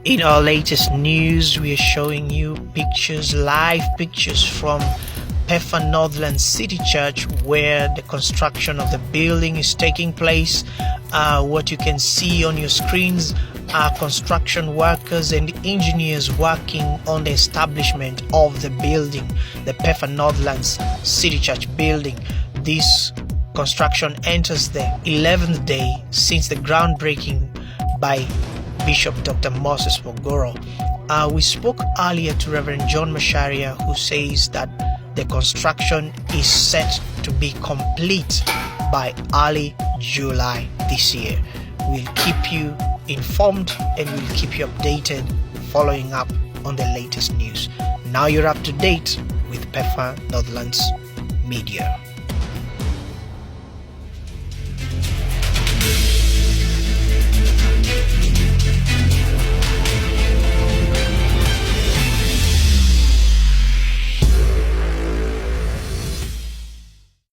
In our latest news, we are showing you live pictures from Pefa Northlands City Church, where the construction of the building is taking place. What you can see on your screens are construction workers and engineers working on the establishment of the building, the Pefa Northlands City Church building. This construction enters the 11th day since the groundbreaking by Bishop Dr. Moses Mogoro. We spoke earlier to Reverend John Masharia, who says that the construction is set to be complete by early July this year. We'll keep you informed and we'll keep you updated, following up on the latest news. Now you're up to date with Pefa Northlands Media.